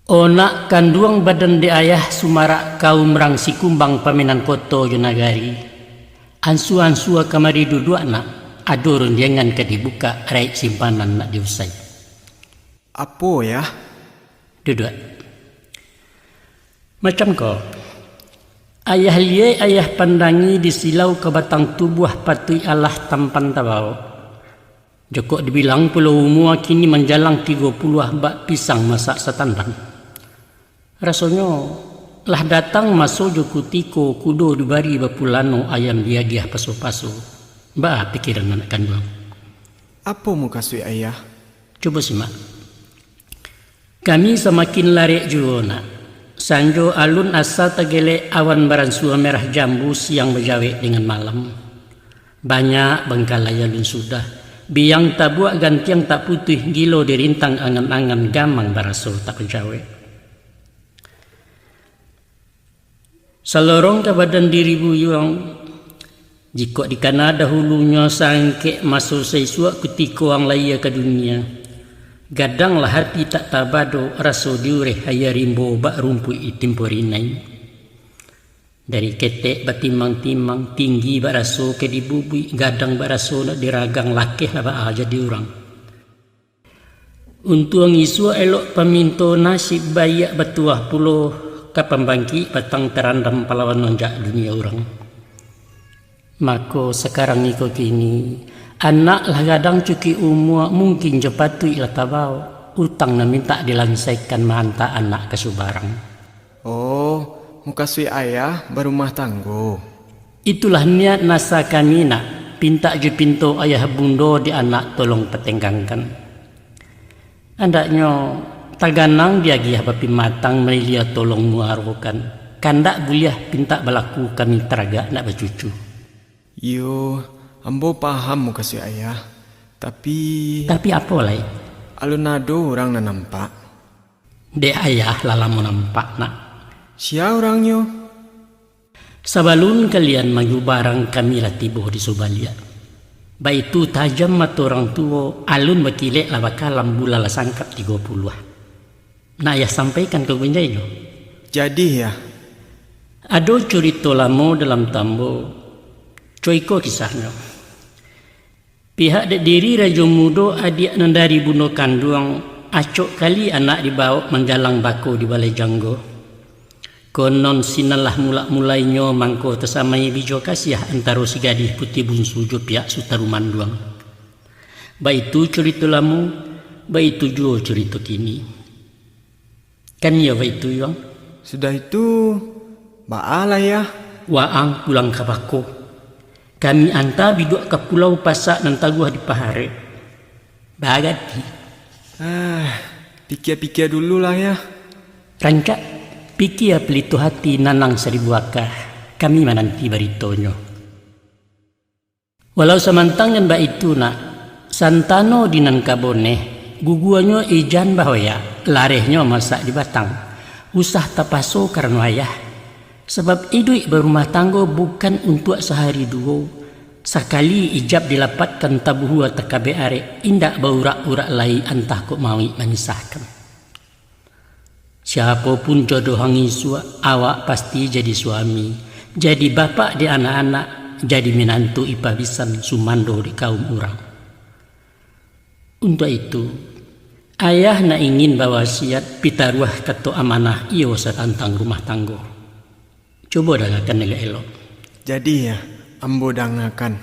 Onak kanduang badan di ayah sumara kaum rang si kumbang paminan koto Yonagari. Ansu-ansua kamari duduk nak adurun jangan ke dibuka raik simpanan nak diusai. Apa ya? Duduk. Macam kau. Ayah liye ayah pandangi di silau ke batang tubuh patui Allah tampan tabau. Jokok dibilang pulau umua kini menjalang 30 bak pisang masak setandang. Rasanya lah datang masuk joku tiko kudo dibari bapulano ayam diagiah paso-paso. Ba pikiran anak kandung. Apa muka sui ayah? Coba simak. Kami semakin lari juga nak. Sanjo alun asa tegele awan baransua merah jambu siang berjawe dengan malam. Banyak bengkalai alun sudah. Biang tabuak gantiang tak putih gilo dirintang angan-angan gamang barasul tak berjawe. Salorong ke badan diri buyong. Jika di kana dahulunya sangke masuk sesuatu ketika orang lain ke dunia. Gadanglah hati tak tabado raso diureh haya rimbo bak rumput itimporinai. Dari ketek batimang-timang tinggi bak raso ke dibubui gadang bak raso nak diragang lakeh lah bak aja diurang. Untuk isu elok paminto nasib bayak batuah puluh kapan bangki batang terandam pahlawan nonjak dunia orang. Maka sekarang iko kini anak lah gadang cuki umur mungkin jepatui lah tabau utang na minta dilansaikan mahanta anak ke subarang. Oh, muka sui ayah berumah tanggo. Itulah niat nasa kami nak pinta je pinto ayah bundo di anak tolong petenggangkan. Andaknya taganang dia giah bapi matang melilia tolong muarokan. Kandak buliah pinta balaku kami teraga nak bercucu. Yo, ambo paham muka sui ayah. Tapi apa lai? alun nado orang na nampak. Dek ayah lala mau nampak nak. Sia orangnya? Sabalun kalian maju barang kami lah tiba di Sobalia. Baik itu tajam mata orang tua alun bakilek lah bakalam bulala sangkap 30. Nah ayah sampaikan ke benjainya. Jadi ya? Ada cerita lama dalam tambo. Coiko kisahnya. Pihak dek diri Raja Mudo adik nandari bunuh kanduang acok kali anak dibawa menjalang bako di balai janggo. Konon sinalah mulainya mangko tersamai bijo kasiah antara si gadis putih bunsu jo pihak Sutarumanduang. Baik itu cerita lama, baik itu juga cerita kini. Kan ya baik itu yang? Sudah itu, baalah ya. Waang pulang ke bako. Kami anta biduk ke pulau pasak dan taguh di Pahare. Bagati. Pikir-pikir dulu lah ya. Rancak, pikir pelituh hati nanang 1000 akah. Kami menanti baritonyo. Walau samantang dan itu nak, santano dinan kabone, guguanyo ijan bahoya, larehnya masak di batang. Usah tapaso karena ayah. Sebab hidup berumah tangga bukan untuk sehari dua. Sekali ijab dilapatkan tabuhua tekabe are, indak baurak-urak lai antah kok mawi menyisahkan. Siapapun jodoh hangisua, awak pasti jadi suami, jadi bapak di anak-anak, jadi menantu ipabisan sumando di kaum orang. Untuk itu, ayah nak ingin bawa wasiat pitaruah keto amanah iyo setantang rumah tangga. Coba dangakan nega elok. Jadi ya, ambo dangakan.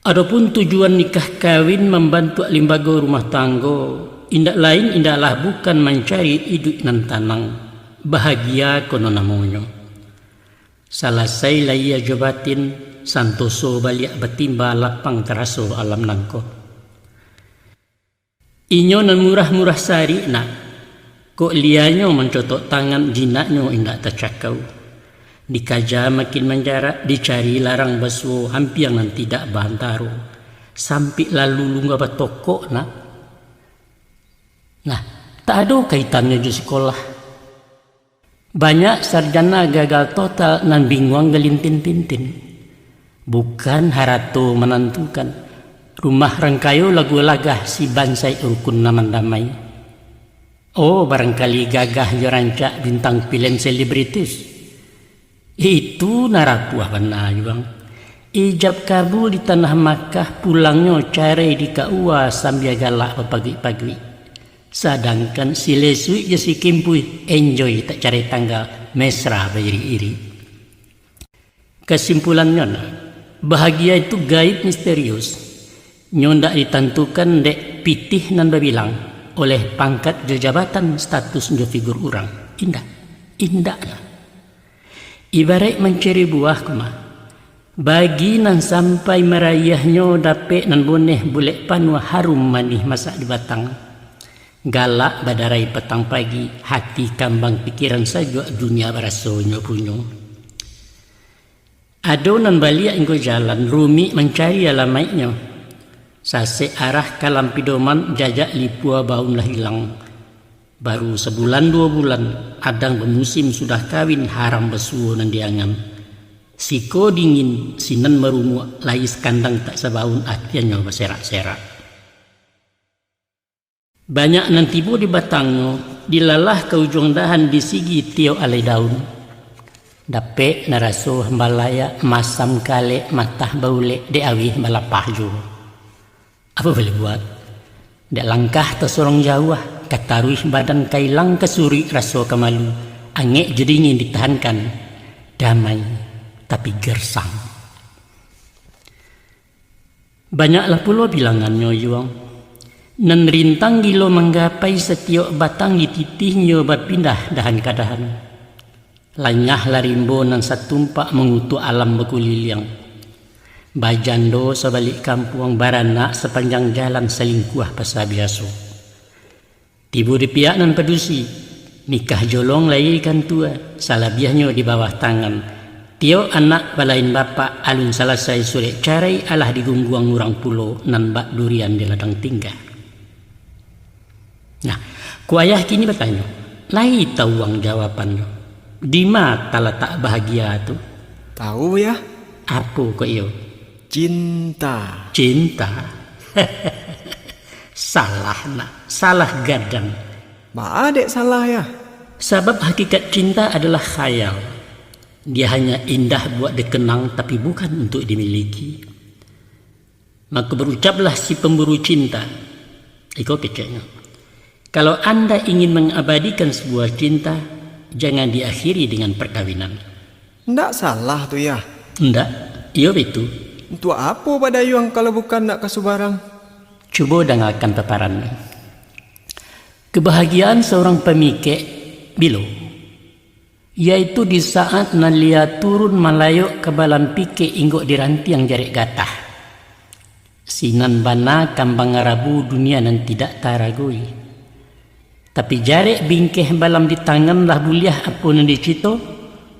Adapun tujuan nikah kawin membantu limbaga rumah tangga, indak lain indaklah bukan mencari hidup nan tanang, bahagia kono namonyo. Salasai laya jabatin, santoso baliak betimba lapang teraso alam nangko. Inyo nan murah-murah sari nak, kok lianyo mencotok tangan jinaknyo indak tercakau. Dikaja makin menjarak, dicari larang basuh hampir yang tidak bantaro. Sampai lalu lunga batokok nak. Nah, tak ada kaitannya di sekolah. Banyak sarjana gagal total nan bingung gelintin-pintin. Bukan harato menentukan. Rumah rengkayo lagu lagah si bansai rukun naman damai. Oh, barangkali gagah jo rancak bintang film selebritis. Itu narapuah benar bang. Ijab kabul di tanah Makkah, pulangnya cari di kaua sambil galak pagi-pagi. Sedangkan si lesui je si kimpui enjoy tak cari tangga mesra beriri-iri. Kesimpulannya, bahagia itu gaib misterius. Ndak ditentukan dek pitih nan berbilang oleh pangkat jo jabatan status jo figur orang. Indah. Ibarat mencari buah kumah. Bagi nan sampai merayahnya dapat nan boneh boleh panua harum manih masak di batang. Galak badarai petang pagi, hati kambang pikiran saja dunia barasonya punyo. Adonan balik engkau jalan, rumi mencari alamatnya. Sase arah kalam pidoman jajak lipua baunlah hilang. Baru sebulan 2 bulan, adang bermusim sudah kawin haram besuo nan diangan. Siko dingin, sinan merumuk, lais kandang tak sebaun atiannya berserak-serak. Banyak nan tibu di batangnya, dilalah ke ujung dahan disigi tio alai daun. Dape naraso balaya masam kale matah baule de awih balapah jo. Apa boleh buat? Dek langkah tersorong jauh, kataruih badan kailang kesuri raso kemalu, angek jedingin ditahankan, damai tapi gersang. Banyaklah pula bilangannya yuang. Nan rintang gilo menggapai setiap batang dititihnya berpindah dahan kadahan. Lanyah larimbo nan satumpak mengutuk alam berkuliliang. Bajando sebalik kampung baranak sepanjang jalan selingkuh pasal biasa. Tibu di pihak nan pedusi, nikah jolong lahirkan tua, salah biahnya di bawah tangan. Tio anak balain bapa alun selesai sore carai alah digungguang orang pulau nan bak durian di ladang tinggal. Nah, ku ayah kini bertanya, lai tahu uang jawabannya. Di mata letak bahagia tu? Tahu ya? Apa kok iyo? Cinta. Salah nak, salah gadang. Adek salah ya? Sebab hakikat cinta adalah khayal. Dia hanya indah buat dikenang tapi bukan untuk dimiliki. Maka berucaplah si pemburu cinta. Iko keceknya. Kalau anda ingin mengabadikan sebuah cinta, jangan diakhiri dengan perkawinan. Ndak salah tu ya? Ndak, iyo itu. Untuk apa pada yuang kalau bukan nak kasih barang? Coba dengarkan paparan. Kebahagiaan seorang pemikir bilo, yaitu di saat nalia turun malayuk ke balam pikir inggok diranti yang jarik gatah. Sinan bana kambang arabu dunia nan tidak taragui. Tapi jarik bingkeh balam di tangan lah buliah apa nan dicito,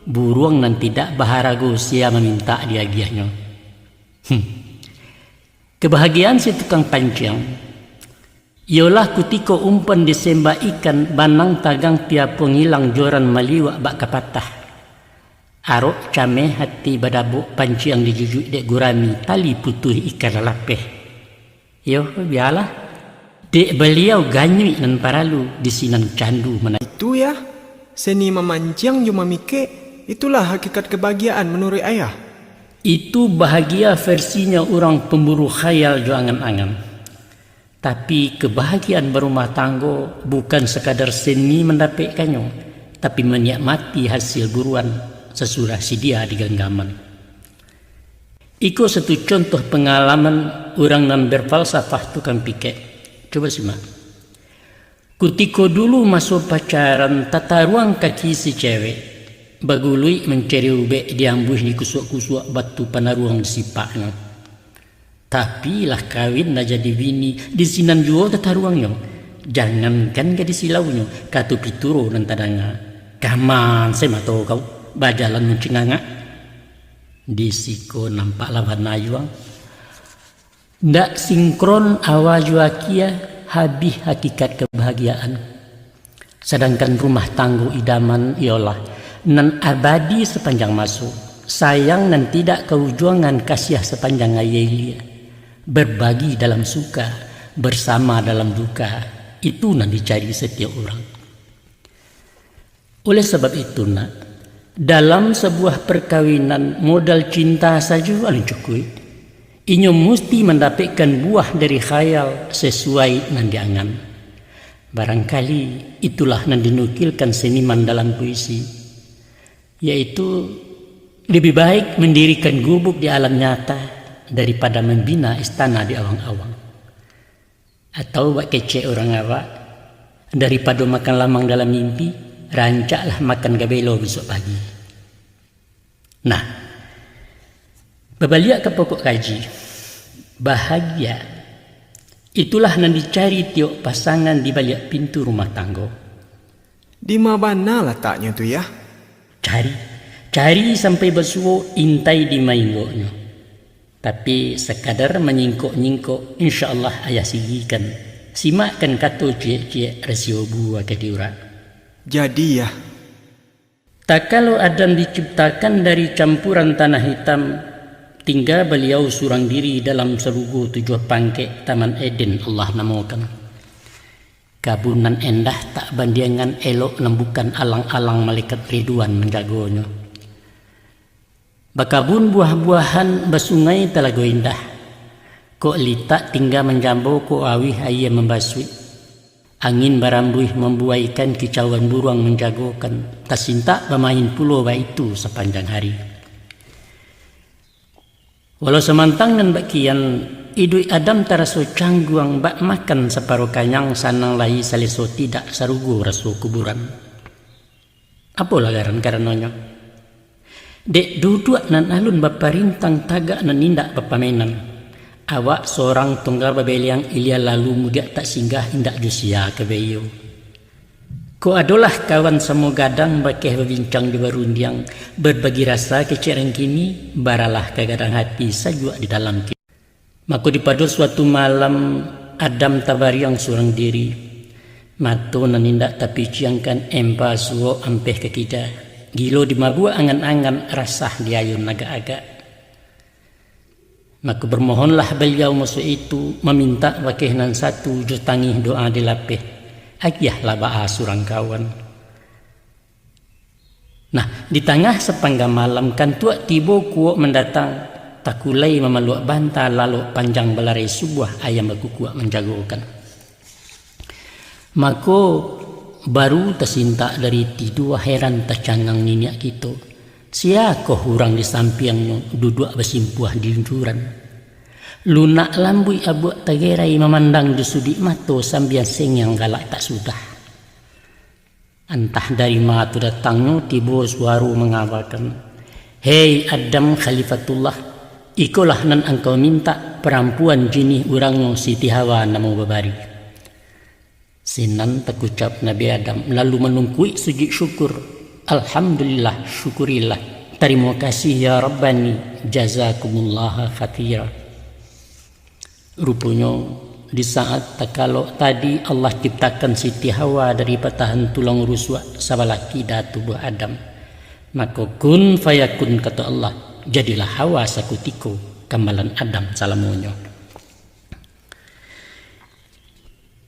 buruang nan tidak baharago sia meminta dia giahnya. Kebahagiaan si tukang pancing ialah kutiko umpan disembah ikan banang tagang pia pengilang joran maliwak bak kapatah. Arok cameh hati badabuk pancing dijujuk dek gurami tali putuh ikan lalapeh. Yo biarlah dek beliau ganyui nan paralu di sinan candu mana. Itu ya, seni memancing cuma mikir, itulah hakikat kebahagiaan menurut ayah. Itu bahagia versinya orang pemburu khayal jo angan-angan. Tapi kebahagiaan berumah tangga bukan sekadar seni mendapatkannya, tapi menikmati hasil buruan sesudah si dia di genggaman. Iko satu contoh pengalaman orang nan berfalsafah tukang pikir. Coba simak. Kutiko dulu masuk pacaran tata ruang kaki si cewek. Bagului mencari ubek diambuh di kusuk-kusuk batu panaruang sipaknya. Tapi lah kawin dah jadi bini di sinan jual tata ruangnya. Jangankan ke di silaunya, katu pituro dan tadanga. Kaman saya matau kau bajalan mencenganga. Di siko nampak lawan ayuang. Ndak sinkron awajuakia habis hakikat kebahagiaan. Sedangkan rumah tanggo idaman ialah nan abadi sepanjang masuk, sayang nan tidak keujuangan kasih sepanjang ayelia, berbagi dalam suka, bersama dalam duka, itu nan dicari setiap orang. Oleh sebab itu nak, dalam sebuah perkawinan modal cinta saja paling cukup. Inyo mesti mendapatkan buah dari khayal sesuai nan diangan. Barangkali itulah yang dinukilkan seniman dalam puisi, yaitu lebih baik mendirikan gubuk di alam nyata daripada membina istana di awang-awang. Atau buat kece orang awak, daripada makan lamang dalam mimpi, rancaklah makan gabelo besok pagi. Nah, berbalik ke pokok kaji, bahagia itulah yang dicari tiap pasangan di balik pintu rumah tangga. Di mana letaknya tu ya? Cari sampai bersuo intai di mainggoknya. Tapi sekadar menyingkok-nyingkok, insyaAllah ayah sigikan. Simakkan kata cie-cie rasio buah ke diura. Jadi ya? Tak kalau Adam diciptakan dari campuran tanah hitam, tinggal beliau surang diri dalam serugu 7 pangkek Taman Eden Allah namakan. Kabunan endah tak bandingan elok lembukan alang-alang malaikat Ridwan menjagonya. Bakabun buah-buahan basungai talago indah. Kok litak tinggal menjambo ko awih ayam membasui. Angin barambuih membuaikan kicauan burung menjagokan. Tasinta bermain pulau itu sepanjang hari. Walau semantang dan bakian idui Adam taraso cangguang bak makan separuh kanyang sanang lahi saliso tidak sarugu rasu kuburan. Apalah karenanya? Dek duduk nan alun baparintang tagak nan nindak bapamenan. Awak seorang tunggal babeliang ilia lalu muda tak singgah indak jusia ke bayu. Ko adalah kawan semua gadang bakeh berbincang di barundiang berbagi rasa kecereng kini baralah kegadang hati sajua di dalam kita. Maka dipadu suatu malam Adam tabariang seorang diri. Mato nan nindak tapi ciangkan empa suo ampeh ke kita. Gilo di mabua angan-angan rasah diayun agak-agak. Maka bermohonlah beliau musuh itu meminta wakihnan satu jutangi doa dilapih. Ayahlah ba'a surang kawan. Nah, di tengah sepangga malam kan tuak tibo kuok mendatang. Takulai memeluk banta lalu panjang belarai sebuah ayam baku kuak menjagokan. Maka baru tersinta dari tidur heran tercangang ninyak gitu. Siapa hurang di sampingnya duduk bersimpuah di luncuran. Lunak lambui abuak tagerai memandang di sudut mata sambil yang galak tak sudah. Entah dari mana tu datangnya tiba suara mengabarkan, "Hei Adam Khalifatullah, ikulah nan engkau minta perempuan jenis urangnya Siti Hawa namo babari." Sinan terucap Nabi Adam lalu menungkui sujud syukur. Alhamdulillah, syukurilah. Terima kasih ya Rabbani, jazakumullah khaira. Rupanya di saat kalau tadi Allah ciptakan Siti Hawa dari patahan tulang rusuk sabalaki tubuh Adam. Maka kun fayakun kata Allah, jadilah Hawa sakutiko kamalan Adam salamunyo.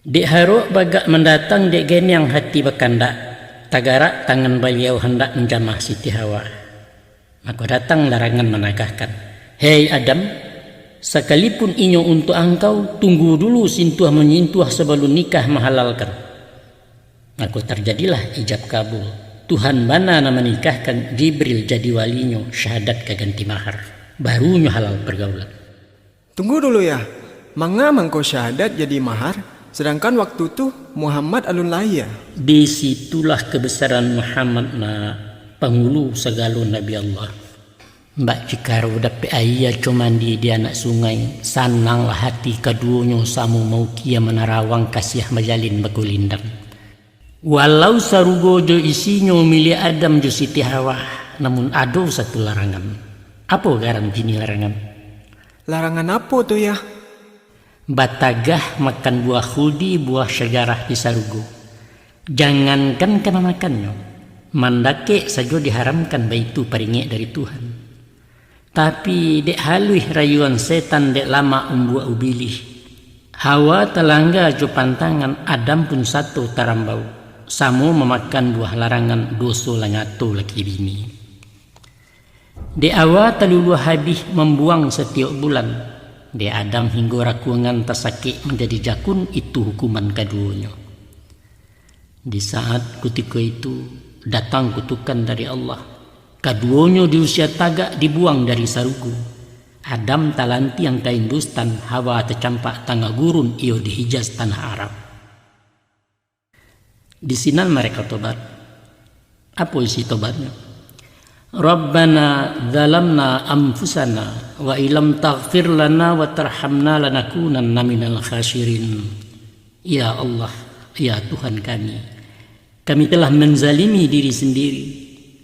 Dek haruk bagak mendatang dek yang hati berkandak. Tagarak tangan beliau hendak menjamah Siti Hawa. Maka datang larangan menagahkan. Hei Adam, sekalipun inyo untuk engkau, tunggu dulu sentuh menyentuh sebelum nikah menghalalkan. Maka terjadilah ijab kabul. Tuhan bana menikahkan Jibril jadi walinyo, syahadat keganti mahar. Barunya halal pergaulan. Tunggu dulu ya, mangamang kau syahadat jadi mahar? Sedangkan waktu tu Muhammad alun laya. Disitulah kebesaran Muhammad na penghulu segala Nabi Allah. Mbak Cikaro dapat ayah cuman di anak sungai. Sananglah hati keduanya samu mau kia menarawang kasih majalin bagulindang. Walau sarugo jo isinya milik Adam jo Siti Hawa. Namun ada satu larangan. Apa garam jini larangan? Larangan apa tu ya? Batagah makan buah khuldi, buah syajarah di sarugo. Jangankan kena makannya, mandake saja diharamkan baitu paringek dari Tuhan. Tapi dek halui rayuan setan dek lama umbuak ubilih. Hawa telangga jo pantangan, Adam pun satu tarambau. Samo memakan buah larangan dosa lanyato laki bini. Di awal telulu habis membuang setiap bulan. Di Adam hingga rakungan tersakit menjadi jakun, itu hukuman keduanya. Di saat ketika itu datang kutukan dari Allah. Keduanya di usia tagak dibuang dari sarugu. Adam talanti yang ta Hindustan, Hawa tercampak tangga gurun iyo di Hijaz tanah Arab. Di sini mereka tobat. Apa isi tobatnya? Rabbana zalamna anfusana wa ilam taghfir lana wa tarhamna lanakunanna minal khasirin. Ya Allah, ya Tuhan kami telah menzalimi diri sendiri.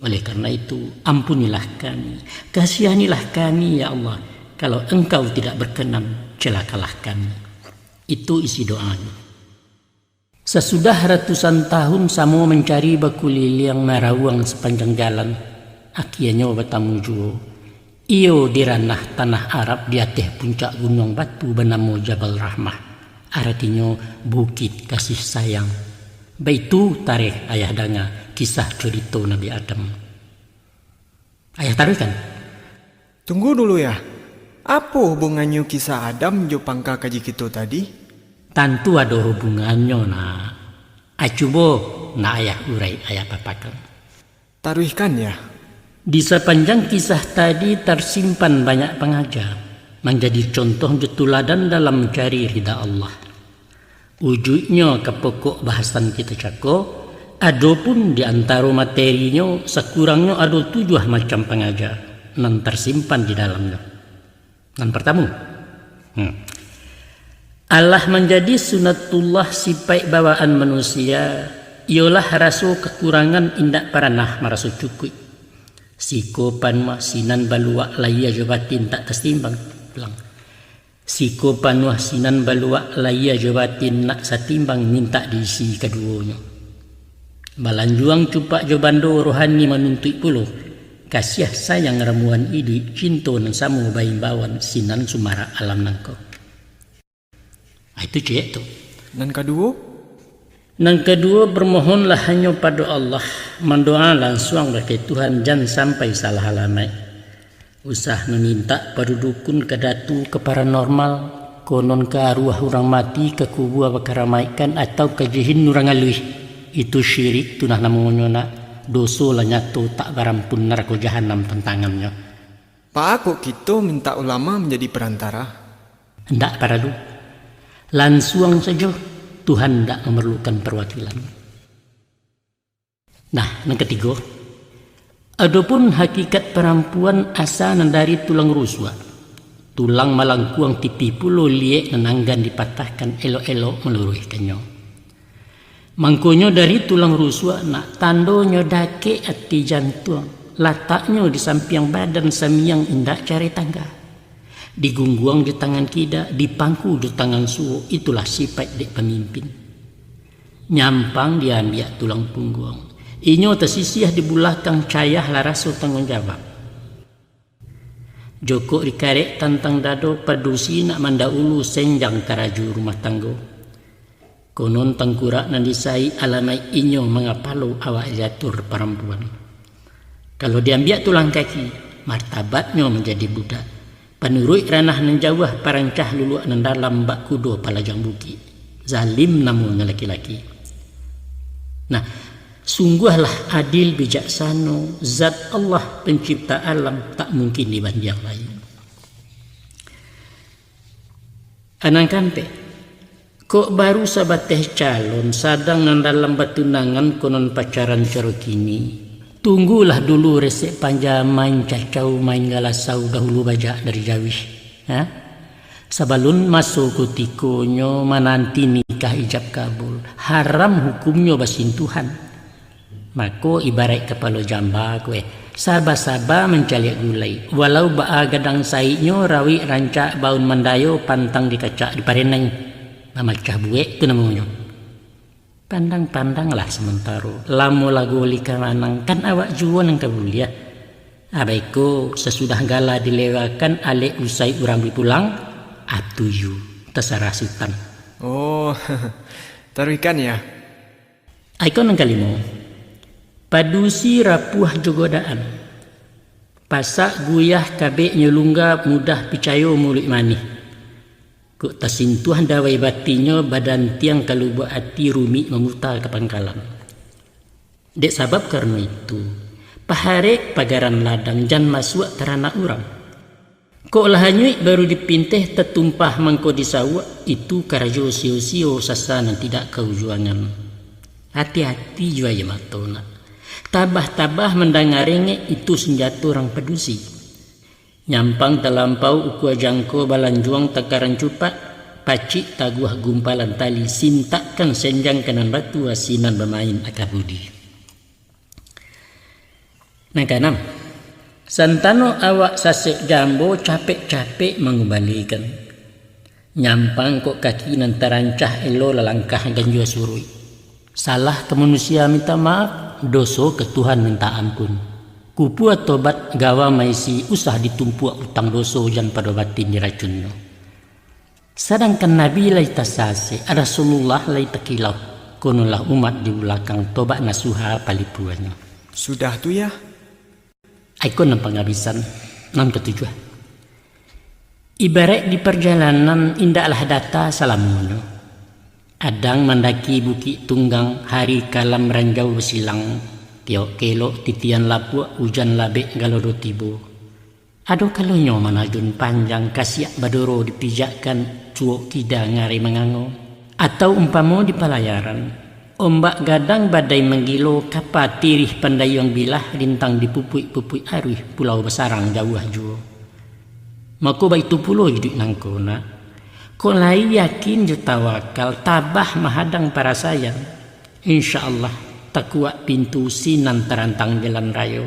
Oleh karena itu, ampunilah kami, kasihanilah kami ya Allah. Kalau Engkau tidak berkenan, celakalah kami. Itu isi doanya. Sesudah ratusan tahun Samo mencari bakuli yang marawang sepanjang jalan. Akhirnya bertemu juo. Iyo di ranah tanah Arab di atas puncak gunung batu bernama Jabal Rahmah. Artinya bukit kasih sayang. Baitu tarikh ayah danga kisah cerita Nabi Adam. Ayah tarik kan? Tunggu dulu ya. Apa hubungannya kisah Adam jo pangka kaji kita tadi? Tentu ada hubungannya nak. Coba nak ayah urai ayah papakan. Taruhkan ya. Di sepanjang kisah tadi tersimpan banyak pengajar, menjadi contoh teladan dalam mencari ridha Allah. Wujudnya ke pokok bahasan kita cakap, adapun di antara materinya sekurangnya ada 7 macam pengajar yang tersimpan di dalamnya. Yang pertama, Allah menjadi sunatullah sifat bawaan manusia, ialah rasa kekurangan indak paranah merasa cukup. Siko panwah sinan baluak laya jabatin tak tertimbang. Siko panwah sinan baluak laya jabatin nak satimbang minta diisi keduanya. Balanjuang cupak jobando rohani menuntut puluh. Kasih sayang ramuan idi cinta nan samu bayi bawan sinan sumara alam nangko. Itu cek tu. Dan kedua? Yang kedua, bermohonlah hanya pada Allah, mendoa langsung bagi Tuhan, jangan sampai salah alamat. Usah meminta pada dukun, ke datu, ke paranormal, konon ke arwah orang mati, ke kubur keramaikan, atau ke jihin orang alih. Itu syirik, tunah namanya nak dosa lah nyatu tak barampun neraka jahanam tentangannya. Pak aku kita minta ulama menjadi perantara? Hendak para lu. Langsung saja. Tuhan tidak memerlukan perwakilan. Nah, yang ketiga, adapun hakikat perempuan asal dari tulang ruswa. Tulang malangkuang tipi pulo liek nananggan dipatahkan elok-elok meluruhkannya. Mangkonyo dari tulang ruswa nak tandonyo dake ati jantung. Letaknya di samping badan samiang indak cari tangga. Digungguang di tangan kida, dipangku di tangan suo, itulah sifat dek pemimpin. Nyampang diambil tulang punggung. Inyo tersisih di belakang cayah laraso tanggung jawab. Joko dikarek tantang dado perdusi nak mandaulu senjang karaju rumah tanggo. Konon tangkurak nan disai alamai inyo mengapalu awak diatur perempuan. Kalau diambil tulang kaki, martabatnya menjadi budak. Penurut ranah nan jauh parancah luluak nan dalam bak kudo palajang bukit. Zalim namun laki-laki. Nah, sungguhlah adil bijaksana, zat Allah pencipta alam tak mungkin dibanding yang lain. Anang kampe, kok baru sabateh calon sadang nan dalam batunangan konon pacaran caro kini. Tunggulah dulu resep panjang main cacau main galasau dahulu bajak dari jawih. Sebelum masuk kutikonyo menanti nikah ijab kabul. Haram hukumnya basintuhan. Maka ibarat kepala jamba kue. Saba-saba mencaliak gulai. Walau baa gadang sainyo rawi rancak baun mandayo pantang dikacak di pareneng. Nama cah buek itu namanya. Pandang-pandanglah sementara. Lamu lagu likamanang kan awak jual nang kabulia. Abaiku sesudah gala dilewakan alek usai urang pulang. Atuyu terserah sultan. Oh, taruhkan ya. Aikon yang kelima, padusi rapuh jogodaan. Pasak guyah kabek nyelungga mudah picayo mulut manih. Kuk tersentuh dawai batinya badan tiang kalau buat hati rumit memutar ke pangkalan. Dek sabab karena itu, paharek pagaran ladang jan masuk teranak orang. Kok lahanyuik baru dipinteh tertumpah mangko disawak itu karajo sio-sio sasanan tidak kaujuangan. Hati-hati jua ya matona. Tabah-tabah mendengarenge itu senjata orang pedusi. Nyampang terlampau ukua jangko balanjuang tekaran cupak, pacik taguah gumpalan tali sintakkan senjang kanan batu asinan bermain akabudi. Nah kanam, santano awak sasek jambo capek-capek mengembalikan. Nyampang kok kaki nan terancah elo lalangkah ganjua surui. Salah ke manusia minta maaf, doso ke Tuhan minta ampun. Kupu tobat gawa maisi usah ditumpuak utang doso jan pada batin diracunnya. Sedangkan Nabi lai tasase, Rasulullah lai takilau, konolah umat di belakang tobat nasuha palipuannya. Sudah tu ya? Aikon ng panghabisan ng ketujuh. Ibarat di perjalanan indahlah data salamunyo. Adang mendaki bukit tunggang hari kalam ranjau bersilang. Tiok kelok titian lapuk hujan labek galoro tibo. Ado kalonyo manajun panjang kasiak badoro dipijakkan cuok kida ngari mengango. Atau umpamo di palayaran. Ombak gadang badai menggilo kapa tirih pandayong bilah lintang di pupui arwih pulau besarang jauh juo. Mako baitu pulau hidup nangkona. Kau lai yakin je tawakal tabah mahadang para sayang. InsyaAllah tak kuat pintu sinan terantang jalan rayo.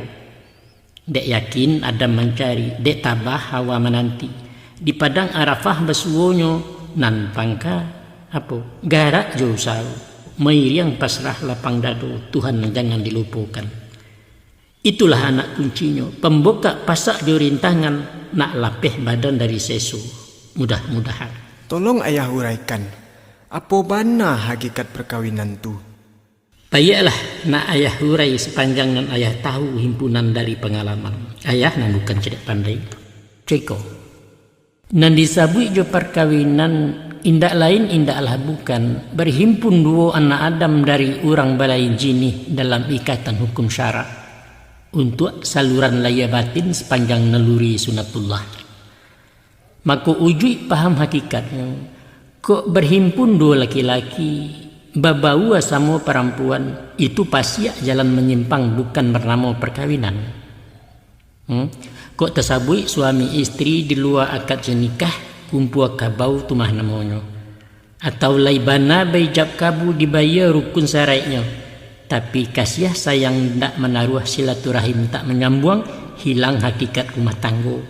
Dek yakin ada mencari, dek tabah hawa menanti. Di padang Arafah besuonyo nan pangka apa garak jauh sau. Mairiang pasrah lapang dado, Tuhan jangan dilupakan. Itulah anak kuncinya, pembuka pasak jorintangan, nak lapeh badan dari sesu. Mudah-mudahan. Tolong ayah uraikan, apa bana hakikat perkawinan tu? Payahlah nak ayah urai sepanjang nan ayah tahu himpunan dari pengalaman. Ayah nan bukan cedak pandai. Ceko. Nan disabui jo perkawinan indak lain indaklah bukan berhimpun dua anak Adam dari orang balai jini dalam ikatan hukum syarak untuk saluran laya batin sepanjang naluri sunatullah. Maka ujui paham hakikatnya. Kok berhimpun dua laki-laki babaua sama perempuan itu pasti jalan menyimpang bukan bernama perkawinan. Kok tersabui suami istri di luar akad nikah kumpul kabau tumah namanya. Atau laibana bayjab kabu dibayar rukun syarainya. Tapi kasih sayang tak menaruh silaturahim tak menyambung hilang hakikat rumah tangga.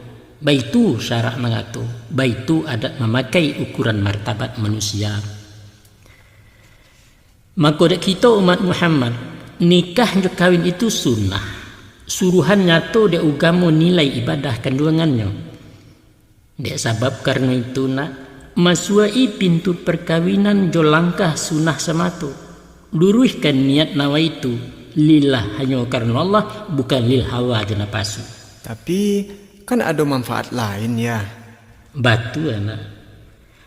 Baitu syarak mengatur, baitu adat memakai ukuran martabat manusia. Maka dak kita umat Muhammad nikah dan kawin itu sunnah. Suruhan nyato de agama nilai ibadah kandungannya. Dek sabab karena itu nak masuai pintu perkawinan jo langkah sunnah sematu. Luruhkan niat nawaitu lillah hanya karena Allah bukan lil hawa dan nafsu. Tapi kan ada manfaat lain ya. Batu anak.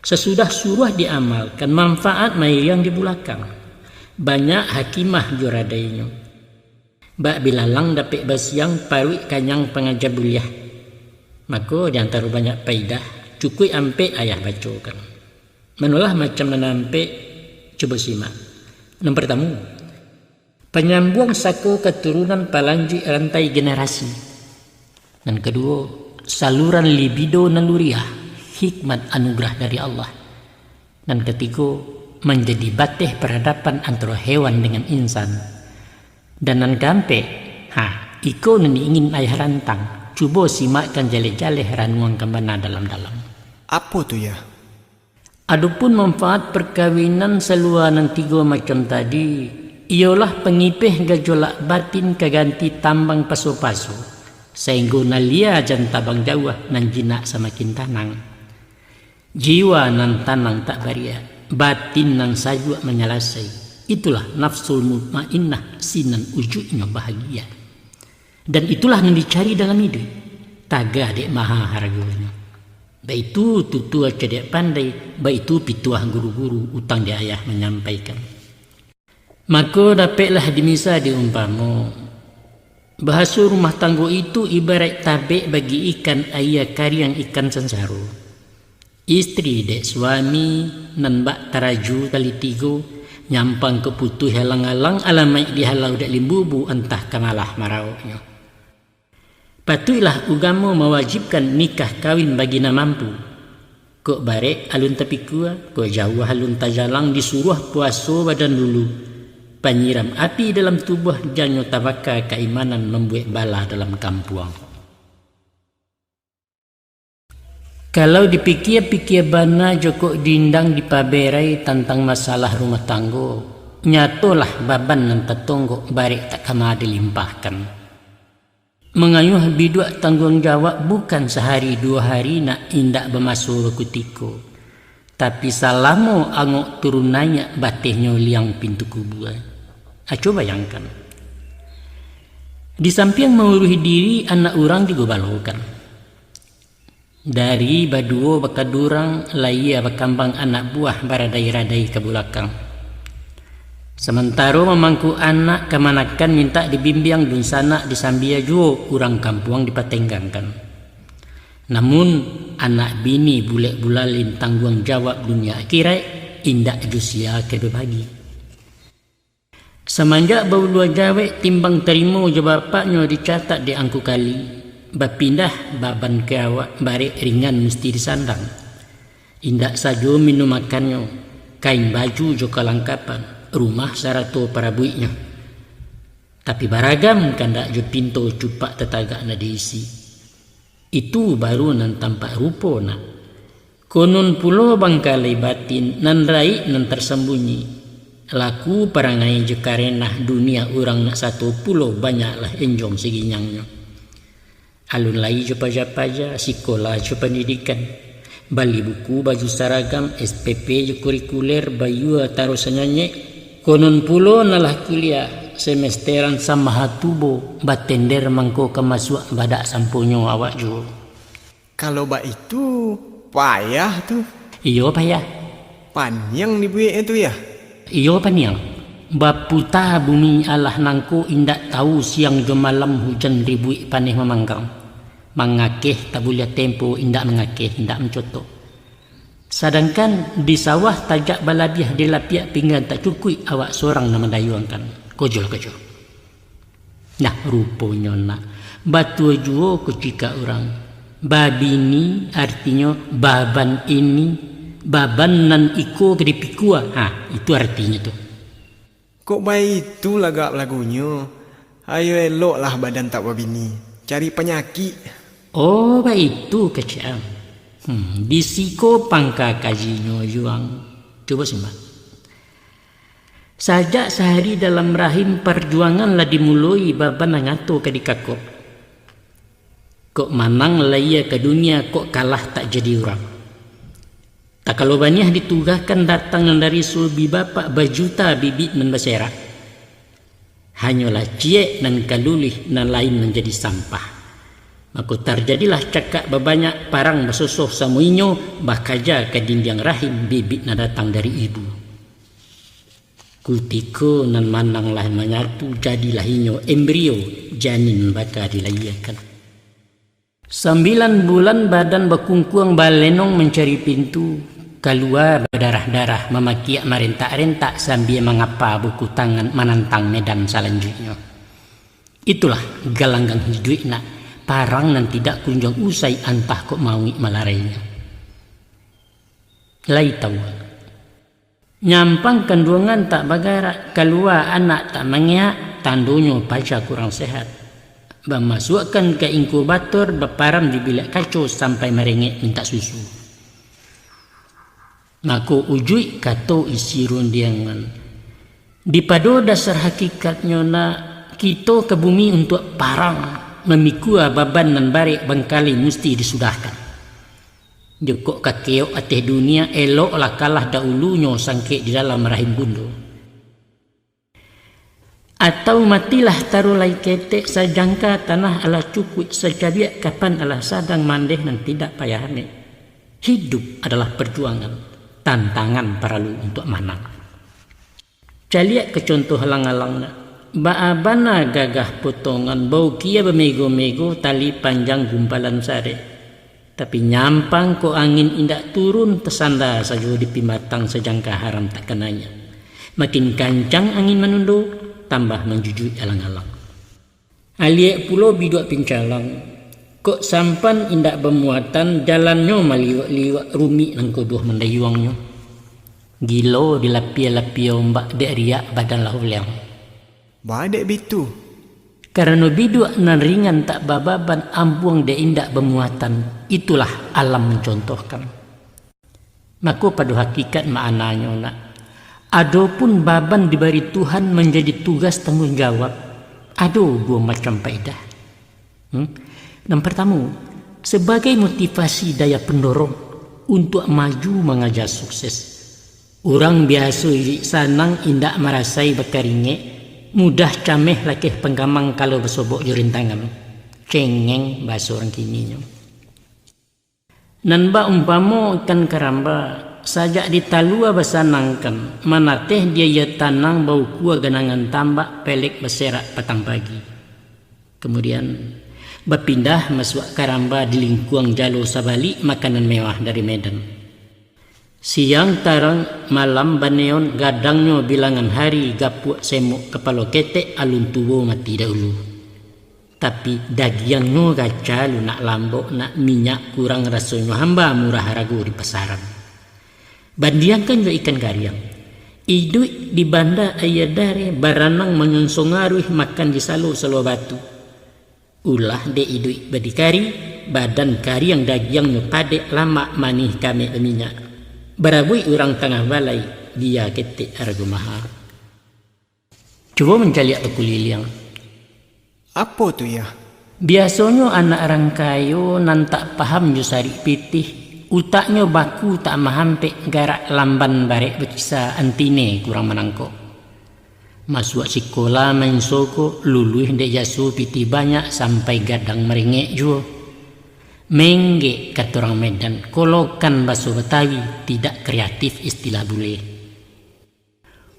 Sesudah suruh diamalkan manfaat mai yang di belakang. Banyak hakimah joradainya. Bak bilalang dapik basiang parwi kanyang pengajar buliah. Maka di antara banyak faidah cukui ampe ayah bacakan. Menulah macam nanampe coba simak. Yang pertama, penyambung sako keturunan palanji rantai generasi. Dan kedua, saluran libido naluriah, hikmat anugerah dari Allah. Dan ketiga, menjadi batih peradaban antara hewan dengan insan. Dan nan keempat, iko nan ingin ayah rantang, cuba simakkan jale-jale ranuang kembana dalam-dalam. Apa tu ya? Adapun manfaat perkawinan seluanan tiga macam tadi, ialah pengipih gejolak batin keganti tambang paso-paso. Sehingga nalia jan tabang jauh nan jinak semakin tanang. Jiwa nan tanang tak baria, batin nan sajua menyelasai. Itulah nafsul mutmainnah, sinan ujudnya bahagia. Dan itulah yang dicari dalam hidup. Taga dek maha harganya. Baik itu tutua cedek pandai, baik itu pituah guru-guru utang dia ayah menyampaikan. Maka dapatlah dimisa diumpama. Bahasa rumah tangga itu ibarat tabik bagi ikan ayah kari yang ikan sensaro. Istri dek suami nan bak taraju kali tiga nyampang keputuh halang-halang alamai dihalau dek limbubu entah kanalah maraunya. Patutlah agama mewajibkan nikah kawin bagi na mampu. Kok barek alun tapi kuah, kok jauh alun tajalang disuruh puasa badan dulu. Penyiram api dalam tubuh janyo tabaka keimanan membuat bala dalam kampung. Kalau dipikir-pikir bana jokok dindang dipaberai tentang masalah rumah tangga, nyatolah baban nan tetonggok barek tak kama dilimpahkan. Mengayuh biduak tanggung jawab bukan sehari dua hari nak indak bermasuk kutiko. Tapi salamo angok turunannya batihnya liang pintu kubur. Coba bayangkan. Di samping menguruhi diri anak orang juga balokan. Dari baduo bakadurang laia bakambang anak buah baradai-radai ke belakang. Sementara memangku anak kemanakan minta dibimbing dun sana disambia juo urang kampung dipatenggangkan. Namun anak bini bulek bulalin tanggung jawab dunia akhirat indak jusia ke berbagi. Semenjak bau dua jawek timbang terima je bapaknya dicatat di angku kali. Bapindah baban ke awak barek ringan mesti disandang. Indak saja minum makannya, kain baju juga langkapan. Rumah sarato para buiknya. Tapi baragam kandak jo pintu cupak tetagak na diisi. Itu baru nan tampak rupa na. Konon pulo bangkalai batin nan raik nan tersembunyi. Laku perangai je karenah dunia orang nak satu pulau banyaklah enjong seginyangnya. Alun lai jo paja-paja, sekolah jo pendidikan. Bali buku baju seragam, SPP jo kurikuler, bayu taruh senyanyi. Konon pulo nalah kuliah semesteran sama hatubo batender mangko kemasuk badak sampunyo awak jo. Kalau bak itu payah tuh. Iyo payah. Panjang dibuat itu ya. Iyo paniang. Baputa bumi Allah nangko indak tahu siang jo malam hujan ribui paneh memangkang. Mangakeh tabulia tempo indak mengakeh indak mencotok. Sedangkan di sawah tajak balabiah di lapiak pinggan tak cukup awak seorang nama dayuangkan. Kojol. Nah rupanya nak. Batu juo kucika orang. Babini artinya baban ini. Baban nan iko kedipikua. Itu artinya tuh. Kok baik itu lagunya. Ayo eloklah badan tak babini. Cari penyakit. Oh baik itu kecil. Bisiko pangka kajinya juang. Coba simak. Sajak sehari dalam rahim perjuanganlah dimulai baban ngato ke dikakop. Kok manang laia ke dunia kok kalah tak jadi orang. Tak kalau banyak ditugahkan datang dari sulbi bapak bajuta bibit nan baserak. Hanyalah ciek nan kalulih nan lain menjadi sampah. Maka terjadilah cakap berbanyak parang bersosoh samuinyo bakaja ke dinding rahim bibit na datang dari ibu. Kutiko nan manang lah menyatu jadilah inyo embrio janin baka dilayakan. 9 bulan badan berkungkuang balenong mencari pintu. Keluar berdarah-darah memakiak merentak-rentak sambil mengapa buku tangan menantang medan selanjutnya. Itulah galanggang hidup nak. Parang nan tidak kunjung usai antah kok maui malarainya. Lai tahu. Nyampang kandungan tak bagarak, keluar anak tak mengiak, tandonyo paca kurang sehat. Memasukkan ke inkubator berparam di bilik kacau sampai merengek minta susu. Maka ujui kato isi rundiangan. Di pada dasar hakikatnya na kita ke bumi untuk parang. Memikua baban nan barek bangkali mesti disudahkan. Jokok kakeok ateh dunia eloklah kalah dahulunya sangkek di dalam rahim bundo. Atau matilah tarulai ketek sajangka tanah ala cukup sejabiak kapan ala sadang mandeh dan tidak payah ane. Hidup adalah perjuangan, tantangan perlu untuk manang. Caliak ke contoh halang-halang baabana gagah potongan bau kia bemego-mego tali panjang gumpalan sare. Tapi nyampang ko angin indak turun tersandar saja di pimatang sejangka haram tak kenanya. Makin kancang angin menundo, tambah menjujui alang-alang. Aliek pulau biduak pincalang, kok sampan indak bermuatan jalannya maliwak-liwak rumi nang kodoh mendayuangnya. Gilo dilapia-lapia ombak dek riak badan lahu liang. Badek bitu. Karena biduak nan ringan tak bababan ambuang dek indak bermuatan, itulah alam mencontohkan. Maka pada hakikat maknanya nak. Adapun baban diberi Tuhan menjadi tugas tanggung jawab. Ada dua macam faedah. Yang pertama, sebagai motivasi daya pendorong untuk maju mengajar sukses. Orang biasa sanang indak merasai berkaringe, mudah cameh lakih penggamang kalau bersobok jurintangan. Cengeng bahasa orang kininya. Nanba umpama ikan karamba sajak ditalua bersanangkan manateh dia ya tanang bau kuah genangan tambak pelek berserak petang pagi. Kemudian berpindah masuk karamba di lingkuang jalur sabali makanan mewah dari Medan. Siang tarang malam baneon gadangnya bilangan hari gapuak semuk kepala ketek alun tuwo mati dahulu. Tapi dagingnya gaca lu nak lambok nak minyak kurang rasanya hamba murah ragu di pasaran. Bandiangkan juga ikan gariang. Idui di banda ayah dare baranang menyonsongaruh makan di salo batu. Ulah de idui badikari badan kari yang dagingnya padek lama manih kami berminyak. Barabui orang tengah balai dia ketik harga mahal. Coba mencari kuliliang. Apa tu ya? Biasanya anak orang kayo nan tak paham jusari pitih. Utaknya baku tak mahampek garak lamban barek berkisah antine kurang menangkok. Masuk sekolah main soko luluh dek jasu piti banyak sampai gadang merengek jua. Mengge kata orang Medan kolokan bahasa Betawi tidak kreatif istilah bule.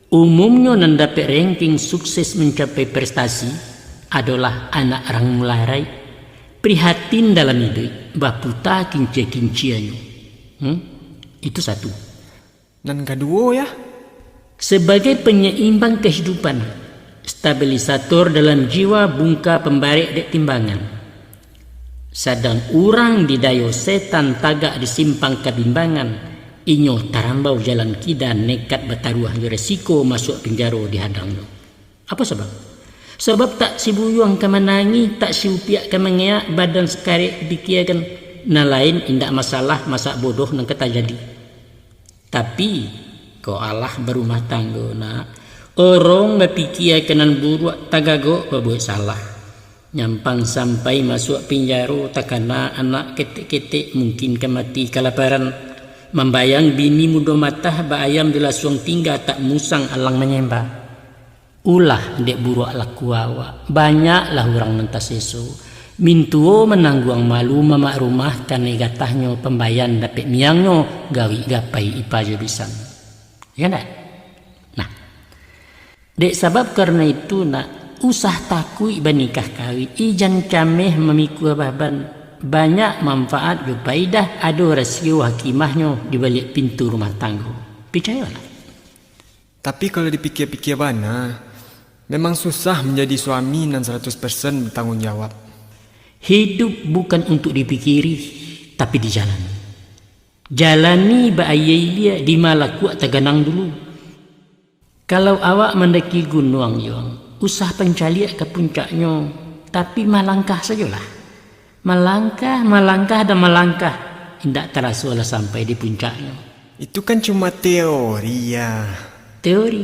Umumnya nan dapat ranking sukses mencapai prestasi adalah anak orang mularai prihatin dalam hidup baputa kinci-kinciannya. Itu satu. Dan kedua ya? Sebagai penyeimbang kehidupan, stabilisator dalam jiwa bungka pembarek dek timbangan. Sadang orang didayo setan tagak disimpang kebimbangan, inyo tarambau jalan kidan nekat bertaruh resiko masuk penjara dihadangnya. Apa sebab? Sebab tak sibuyuang kemenangi, tak siupiak kemengeak badan sekarek dikirakan na lain indak masalah masak bodoh nang kata jadi. Tapi ko Allah berumah tangga nak orang berpikir kenan buruk tagago berbuat salah. Nyampang sampai masuk penjara takana anak ketik-ketik mungkin kemati kelaparan. Membayang bini muda matah bayam dilasung tinggal tak musang alang menyembah. Ulah dek buruk laku awak. Banyaklah orang nentas sesu. Mintuo menangguang malu mamak rumah karena gatahnya pembayan dapat miangnya gawi gapai ipa jurusan. Ya nak? Nah, dek sebab karena itu nak usah takui bernikah kawin ijan cameh memikul baban banyak manfaat berfaedah ada rasio hakimahnya di balik pintu rumah tangga. Percayalah. Tapi kalau dipikir-pikir bana, memang susah menjadi suami dan 100% bertanggung jawab. Hidup bukan untuk dipikiri, tapi dijalani. Jalani ba'ayai dia di malakuak teganang dulu. Kalau awak mendaki gunung yang usah pencaliak ke puncaknya, tapi melangkah sajalah. Melangkah dan melangkah. Tidak terasa lah sampai di puncaknya. Itu kan cuma teori ya. Teori?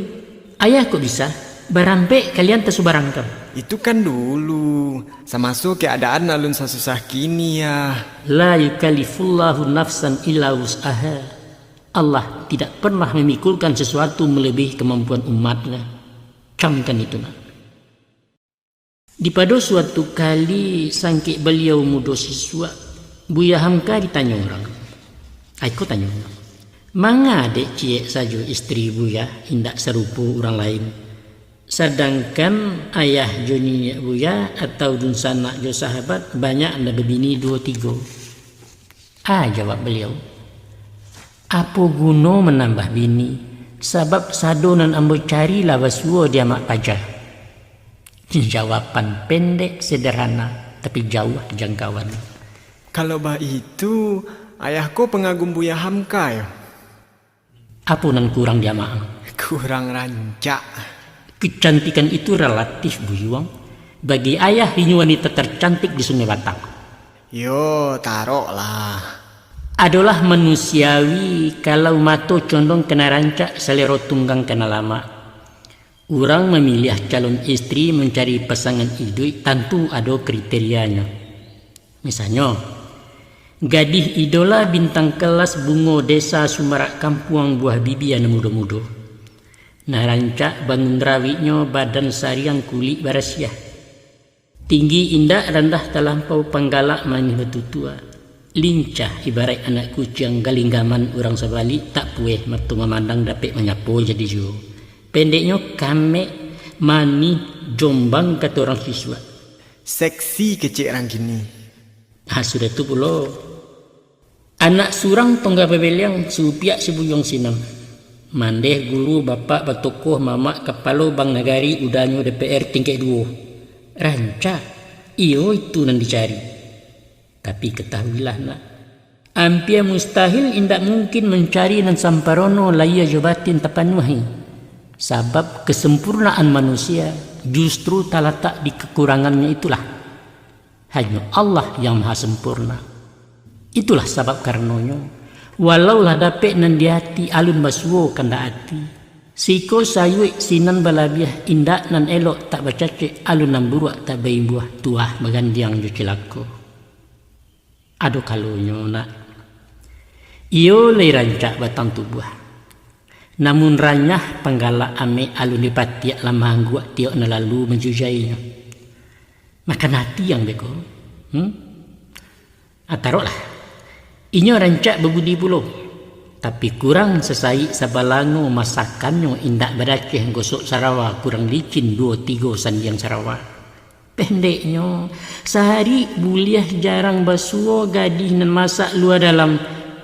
Ayah kok bisa? Barampe kalian tersubarangkan. Itu kan dulu. Sama keadaan alun susah kini ya. La yukallifullahu nafsan illa wus'aha. Allah tidak pernah memikulkan sesuatu melebihi kemampuan umatnya. Camkan itu nak. Di pada suatu kali sangkik beliau muda siswa, Buya Hamka ditanya orang. Aku tanya orang. Manga dek ciek saja istri Buya indak serupa orang lain. Sedangkan ayah Joni Buya atau dunsanak jo sahabat banyak anda berbini 2-3. Jawab beliau. Apa guna menambah bini? Sebab sadonan ambo cari lah basuo dia mak pajah. Jawapan pendek sederhana tapi jauh jangkauan. Kalau bah itu, ayahku pengagum Buya Hamka ya. Apa nan kurang dia mak? Kurang rancak. Kecantikan itu relatif Bu Yuang. Bagi ayah ini wanita tercantik di Sungai Batak. Yo, taruh lah. Adalah manusiawi kalau mato condong kena rancak, selero tunggang kena lama. Orang memilih calon istri mencari pasangan hidup tentu ada kriterianya. Misalnya, gadis idola bintang kelas bungo desa Sumarak Kampuang buah bibi yang muda-muda. Nah rancak bangun rawinya badan sariang kulit barasiah. Tinggi indah rendah terlampau panggalak manis betutua. Lincah ibarat anak kucing galinggaman orang sebalik tak pueh matu memandang dapat menyapu jadi jo. Pendeknya kame mani jombang kata orang siswa. Seksi kecil orang gini. Sudah tu pula. Anak surang tonggak bebeliang supiak sibuyong sinam. Mandeh guru bapak batokoh mamak kepala bang nagari udanyo DPR tingkat 2. Rancak. Iyo itu nan dicari. Tapi ketahuilah nak. Ampia mustahil indak mungkin mencari nan samparono laya jabatin tapanuhi. Sebab kesempurnaan manusia justru terletak di kekurangannya itulah. Hanya Allah yang maha sempurna. Itulah sebab karenanya. Walaulah dapat nan di hati alun basuo kanda hati. Siko sayuik sinan balabiah indak nan elok tak bacacik alun nan buruak tak bayi buah tuah bagandiang jo cilako. Ado kalunya nak. Iyo lay rancak batang tubuh. Namun ranyah penggalak ame alun dipatiak lamah gua tiok na lalu menjujainya. Makan hati yang beko. Taruhlah. Inyo rancak berbudi pulau. Tapi kurang sesai sabalango masakannya indak beraceh gosok Sarawak kurang licin 2-3 sandiang Sarawak. Pendeknya sehari buliah jarang basuo gadis nan masak luar dalam.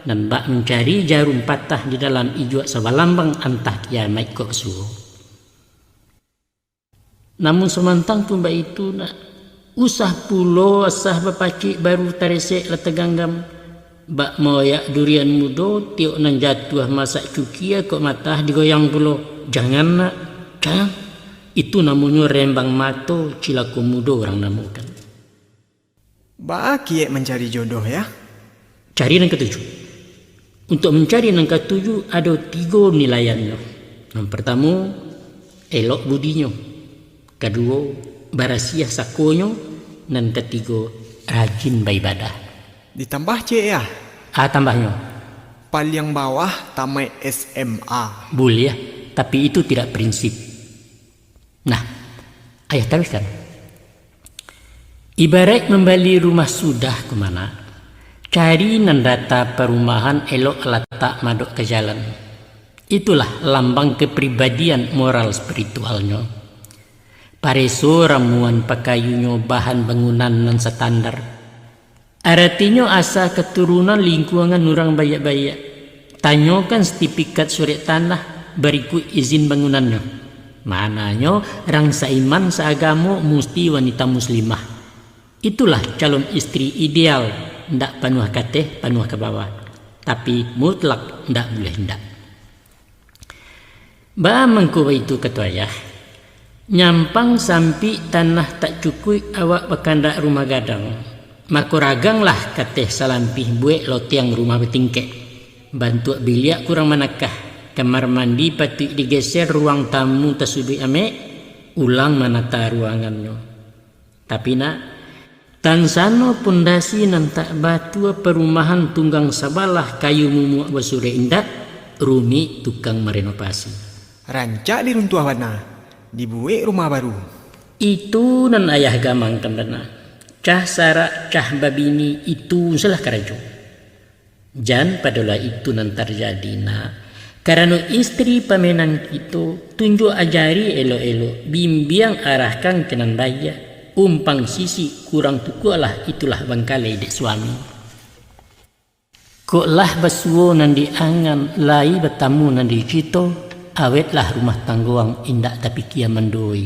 Dan bak mencari jarum patah di dalam ijuak sabalambang antah kiamat kok suo. Namun semantang pun bak itu nak usah pulo asah bapacik baru taresek leteganggam. Bak moyak durian mudo tiok nan jatuh masak cukia kok matah digoyang pulo. Jangan nak, jangan. Itu namanya rembang mato cilako mudo orang namukan. Bak kiek mencari jodoh ya. Cari yang ketujuh. Untuk mencari yang ketujuh ada 3 nilaiannya. Yang pertama, elok budinya. Kedua, barasiah sakonyo. Dan ketiga, rajin beribadah. Ditambah cik ya. Tambahnya. Paling bawah tamat SMA. Boleh, tapi itu tidak prinsip. Nah, ayah teruskan. Ibarat membeli rumah sudah ke mana? Cari nan data perumahan elok letak madok ke jalan. Itulah lambang kepribadian moral spiritualnya. Pareso ramuan pakayunyo bahan bangunan nan standar. Artinya asa keturunan lingkungan orang bayak-bayak. Tanyakan sertifikat surat tanah berikut izin bangunannya. Mananya orang seiman seagama mesti wanita muslimah. Itulah calon istri ideal. Ndak panuh kateh, panuh ke bawah. Tapi mutlak ndak boleh ndak. Ba mengko itu kata ayah. Nyampang sampi tanah tak cukup awak bekandak rumah gadang. Maka raganglah kateh salampih buek lotiang rumah betingkek. Bantu biliak kurang manakah. Kamar mandi patut digeser ruang tamu tasudui ame. Ulang menata ruangannya. Tapi nak. Tansano pondasi nan tak batu perumahan tunggang sabalah kayu mumuak basure indak Rumi tukang merenovasi. Rancak diruntuh mana? Dibuat rumah baru. Itu nan ayah gamang kandana. Cah sarak cah babini itu salah karajo. Jan padalah itu nan terjadi na. Karena istri pamenan kita tunjuk ajari elo-elo bimbiang arahkan kenan daya. Umpang sisi kurang tukulah itulah bangkalai dek suami. Koklah basuo nan diangan lai bertamu nan dicito awetlah rumah tangguang indak tapi kia mendoi.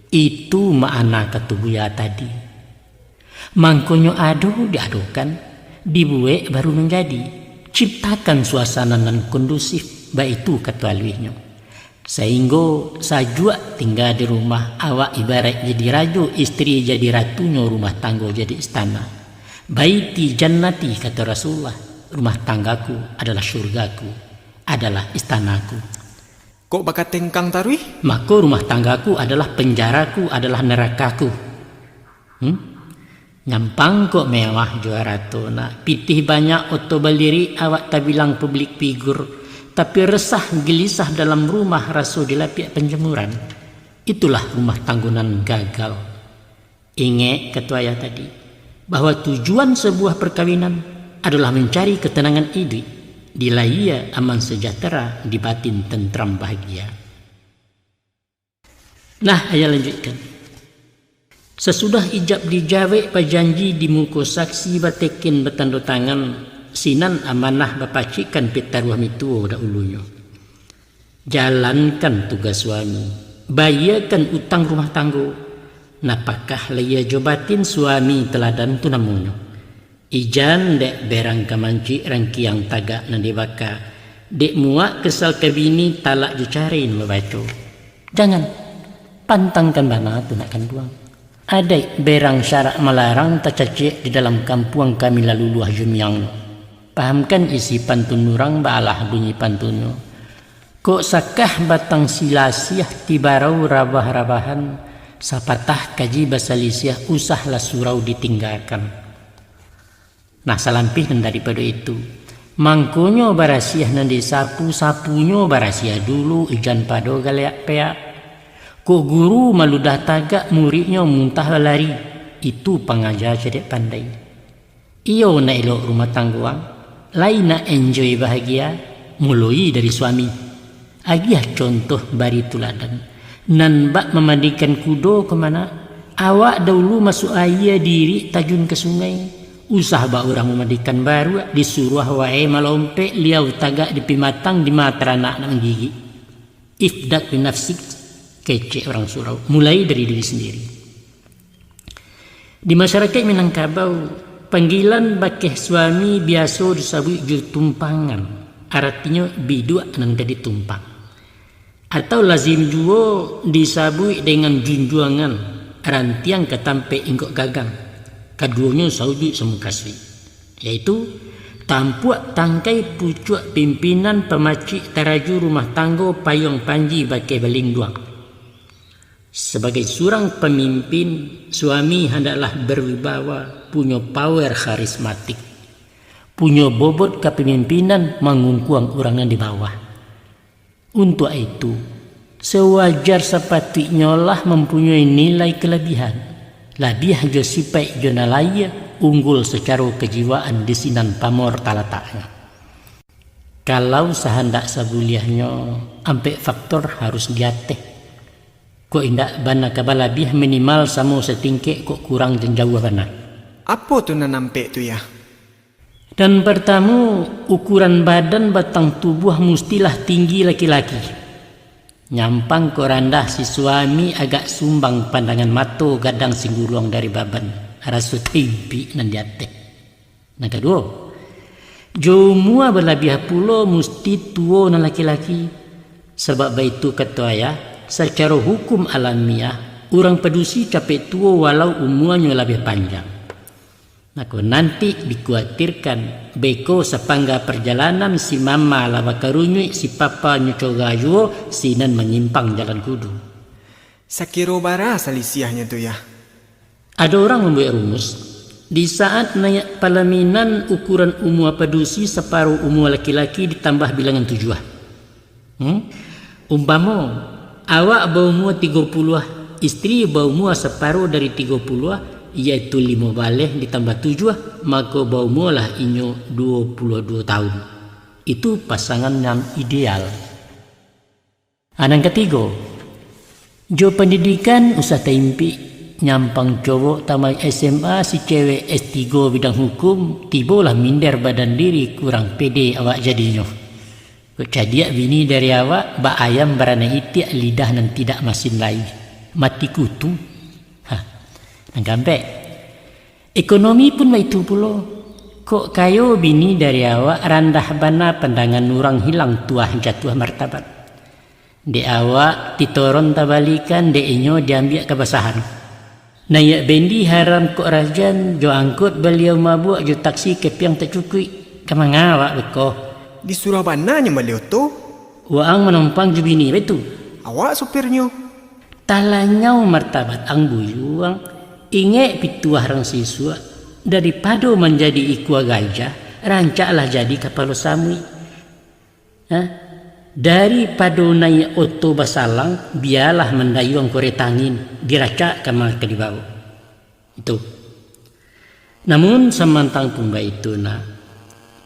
Itu makna katubuya tadi. Mangkonyo ado diadokan, dibuek baru menjadi. Ciptakan suasana nan kondusif, baik itu katualuinya. Sehingga sajua tinggal di rumah awak ibarat jadi rajo, istri jadi ratunya, rumah tangga jadi istana. Baiti jannati kata Rasulullah, rumah tanggaku adalah surgaku, adalah istanaku. Kok bakat tengkang tarui? Maka rumah tanggaku adalah penjaraku, adalah nerakaku. Nyampang kok mewah juara tu nak. Pitih banyak oto baliri awak tak bilang publik figur. Tapi resah gelisah dalam rumah rasu dilapik penjemuran. Itulah rumah tanggunan gagal. Ingat ketua ayah tadi. Bahwa tujuan sebuah perkawinan adalah mencari ketenangan hidup. Di lahir aman sejahtera, di batin tentram bahagia. Nah, ayah lanjutkan. Sesudah ijab dijawe pajanji di muka saksi batekin bertanda tangan sinan amanah bapacikan pitaruah mituo da ulunya. Jalankan tugas suami, bayarkan utang rumah tangga. Napakah laya jobatin suami teladan tu namunyo. Ijan dek berang kamanci rangki yang tagak nan dibaka. Dek muak kesal kebini talak dicarin membaca. Jangan pantangkan bana tu nak kanduang. Ada berang syarak melarang tercecek di dalam kampung kami lalu luah jumiang. Pahamkan isi pantun nurang balah bunyi pantunnya. Kok sakah batang silasiah tibarau rabah-rabahan. Sapatah kaji basalisiah usahlah surau ditinggalkan. Nah salampih dan daripada itu. Mangkonyo barasiah nan disapu-sapunyo barasiah dulu ijan pado galeak peak. Kok guru maludah tagak muridnya muntah lari. Itu pengajar cerdik pandai. Iyo nak elok rumah tangguang. Lain nak enjoy bahagia. Mulai dari suami. Agiah contoh bari tuladan. Nan bak memandikan kudo kemana? Awak dahulu masuk air diri tajun ke sungai. Usah bak orang memandikan baru. Disuruh wae malompek liau tagak di pimatang di mata anak nak menggigi. Ifdak binafsik. Kecek orang surau, mulai dari diri sendiri. Di masyarakat Minangkabau, panggilan bakeh suami biasa disebut jutumpangan. Artinya biduk nan jadi tumpang. Atau lazim juga disebut dengan junjuangan, rantiang ketampe ingkok gagang. Keduanya saudi semukaswi. Yaitu tampuak tangkai pucuk pimpinan pemacik taraju rumah tangga payung panji bakeh baling duang. Sebagai seorang pemimpin, suami hendaklah berwibawa, punya power karismatik, punya bobot kepemimpinan mengungkuang orang yang di bawah. Untuk itu, sewajar sepatutnya lah mempunyai nilai kelebihan, lebih jo sifat jo nalaya unggul secara kejiwaan di sinan pamor talataknya. Kalau sehendak sabuliahnya, ampe faktor harus diateh. Kok indak bana kabalabih minimal samo setingkek kok kurang dan jauh bana. Apa tu nanampe tu ya? Dan pertama, ukuran badan batang tubuh mestilah tinggi laki-laki. Nyampang kok rendah si suami agak sumbang pandangan mata gadang singgurong dari baban. Rasu timpi nan diate. Nah kedua, jomua berlebih pula mesti tua nan laki-laki. Sebab itu kata ayah, secara hukum alamiah, orang pedusi capek tua walau umurnya lebih panjang. Nah, nanti dikhawatirkan beko sepangga perjalanan si mama lava karunyui si papa nyucogayo sinan menyimpang jalan kudu. Sakiro bara salisiahnya tu ya. Ada orang membuat rumus. Di saat naik pelaminan ukuran umur pedusi separuh umur laki-laki ditambah bilangan 7. Umpama awak berumur 30 istri bau mua separuh dari 30, iaitu 5 baleh ditambah 7, maka bau mua lah inyo 22 tahun. Itu pasangan yang ideal. Anang ketiga, jo pendidikan usah taimpi. Nyampang cowok tamat SMA, si cewek S3 bidang hukum, tibalah minder badan diri, kurang pede awak jadinya. Kecadiak bini dari awak, bak ayam barana itiak lidah nan tidak masin lai. Mati kutu. Nang gampek. Ekonomi pun itu pula. Kok kayo bini dari awak randah bana pandangan orang hilang tuah jatuh martabat. De awak titoron tabalikan, de inyo diambil kebasahan. Nayak bendi haram kok rajan, jo angkut beliau mabuk, jo taksi kepiang tak cukui. Kamang awak beko. Di Surabaya nya beliau tu. Waang menumpang jo bini betul. Awak supirnya. Talanyau martabat ang buyuang, inge pituah rang siswa, daripada menjadi ikua gajah, rancaklah jadi kapal samui. Daripada naik oto basalang, biarlah mendayung koretangin, diracak kamar ke di bawah. Itu. Namun samantang pumba itu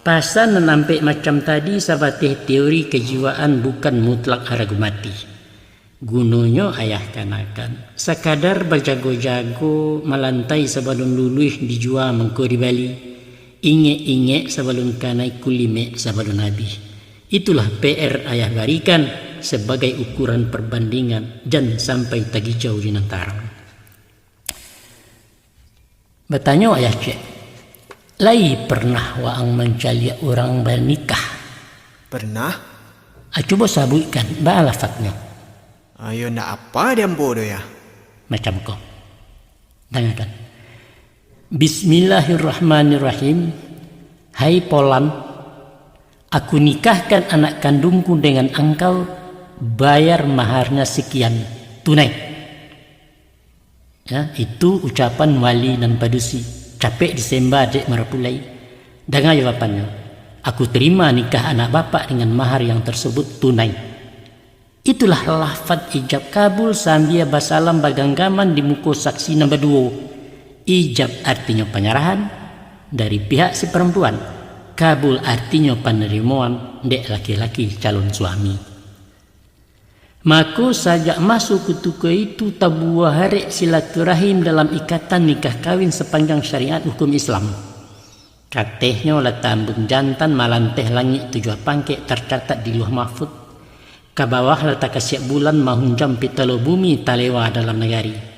pasan menampik macam tadi sabatih teori kejiwaan bukan mutlak haragumati. Gunanya ayah kanakan. Sekadar berjago-jago melantai sebelum lulus dijual mengko di Bali. Inge-inge sebelum kanai kulime sebelum Nabi. Itulah PR ayah barikan sebagai ukuran perbandingan dan sampai tagijau di nantarang. Bertanya ayah cek, lai pernah waang mencari orang bernikah? Pernah? Coba sabuikan, ba lafadznya. Ayo nak apa dia bodoh ya? Macam kau. Tanyakan. Bismillahirrahmanirrahim. Hai Polan. Aku nikahkan anak kandungku dengan engkau, bayar maharnya sekian tunai. Ya, itu ucapan wali dan padusi. Capek disembah dek marapulai. Dengar jawabannya. Aku terima nikah anak bapak dengan mahar yang tersebut tunai. Itulah lafaz ijab kabul sambil basalam baganggaman di muka saksi nombor 2. Ijab artinya penyerahan dari pihak si perempuan. Kabul artinya penerimaan dek laki-laki calon suami. Maka sajak masuk ketika itu tabuah harek silaturahim dalam ikatan nikah kawin sepanjang syariat hukum Islam. Katehnya lah tambung jantan malanteh langit 7 pangkek tercatat di luh mahfud. Kabawah letak kasiak bulan mahun jam pitalo bumi talewa dalam negari.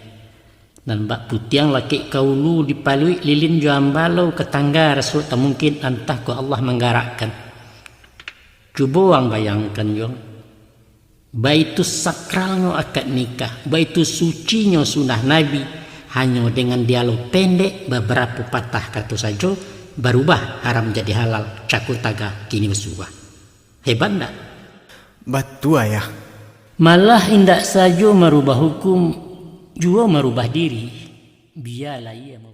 Dan bak putiang laki kaulu dipalui lilin juam balau ke tangga rasul tak mungkin antah ku Allah menggarakkan. Cuba wang bayangkan yong. Baitu sakralnya akad nikah, baitu sucinya sunnah Nabi, hanya dengan dialog pendek beberapa patah kata saja berubah haram jadi halal. Caku taga kini bersuah. Hebat tak? Betul ya. Malah indak saja merubah hukum, juga merubah diri. Biarlah ia mau